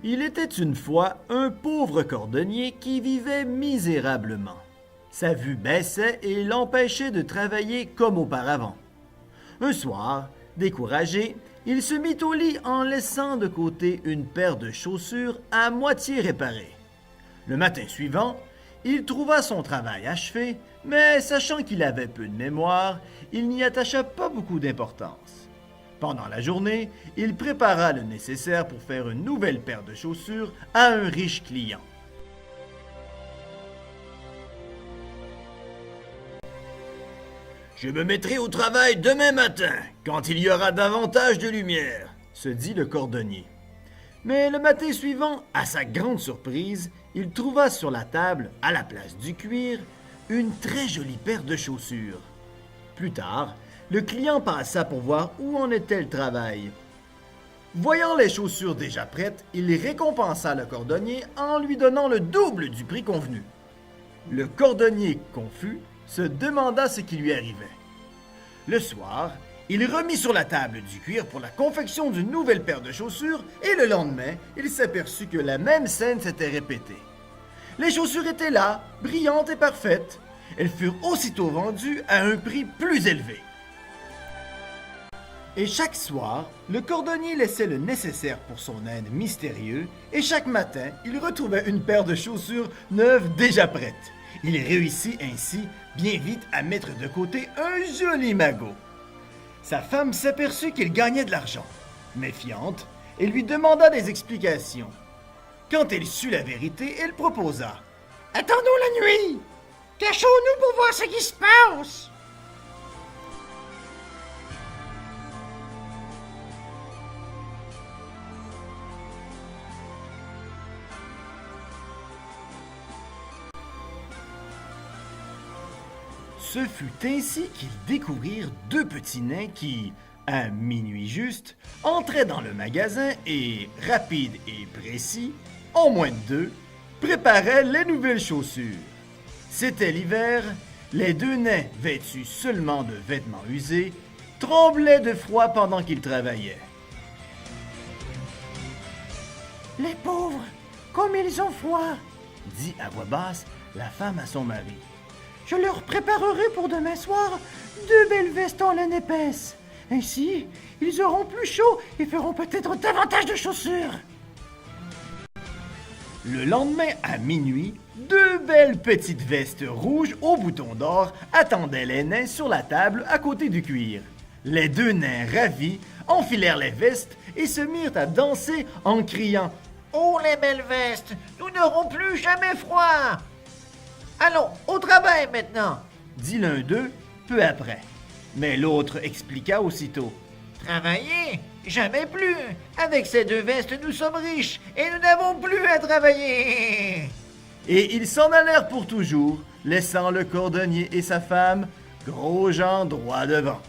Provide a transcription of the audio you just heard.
Il était une fois un pauvre cordonnier qui vivait misérablement. Sa vue baissait et l'empêchait de travailler comme auparavant. Un soir, découragé, il se mit au lit en laissant de côté une paire de chaussures à moitié réparée. Le matin suivant, il trouva son travail achevé, mais sachant qu'il avait peu de mémoire, il n'y attacha pas beaucoup d'importance. Pendant la journée, il prépara le nécessaire pour faire une nouvelle paire de chaussures à un riche client. « Je me mettrai au travail demain matin, quand il y aura davantage de lumière, » se dit le cordonnier. Mais le matin suivant, à sa grande surprise, il trouva sur la table, à la place du cuir, une très jolie paire de chaussures. Plus tard, le client passa pour voir où en était le travail. Voyant les chaussures déjà prêtes, il récompensa le cordonnier en lui donnant le double du prix convenu. Le cordonnier, confus, se demanda ce qui lui arrivait. Le soir, il remit sur la table du cuir pour la confection d'une nouvelle paire de chaussures et le lendemain, il s'aperçut que la même scène s'était répétée. Les chaussures étaient là, brillantes et parfaites. Elles furent aussitôt vendues à un prix plus élevé. Et chaque soir, le cordonnier laissait le nécessaire pour son aide mystérieux et chaque matin, il retrouvait une paire de chaussures neuves déjà prêtes. Il réussit ainsi bien vite à mettre de côté un joli magot. Sa femme s'aperçut qu'il gagnait de l'argent. Méfiante, elle lui demanda des explications. Quand elle sut la vérité, elle proposa. « Attendons la nuit! Cachons-nous pour voir ce qui se passe! » Ce fut ainsi qu'ils découvrirent deux petits nains qui, à minuit juste, entraient dans le magasin et, rapides et précis, en moins de deux, préparaient les nouvelles chaussures. C'était l'hiver, les deux nains, vêtus seulement de vêtements usés, tremblaient de froid pendant qu'ils travaillaient. « Les pauvres, comme ils ont froid !» dit à voix basse la femme à son mari. Je leur préparerai pour demain soir deux belles vestes en laine épaisse. Ainsi, ils auront plus chaud et feront peut-être davantage de chaussures. Le lendemain à minuit, deux belles petites vestes rouges aux boutons d'or attendaient les nains sur la table à côté du cuir. Les deux nains ravis enfilèrent les vestes et se mirent à danser en criant « Oh les belles vestes, nous n'aurons plus jamais froid !» Allons, au travail maintenant, dit l'un d'eux peu après. Mais l'autre expliqua aussitôt. Travailler? Jamais plus. Avec ces deux vestes, nous sommes riches et nous n'avons plus à travailler. Et ils s'en allèrent pour toujours, laissant le cordonnier et sa femme gros gens droit devant.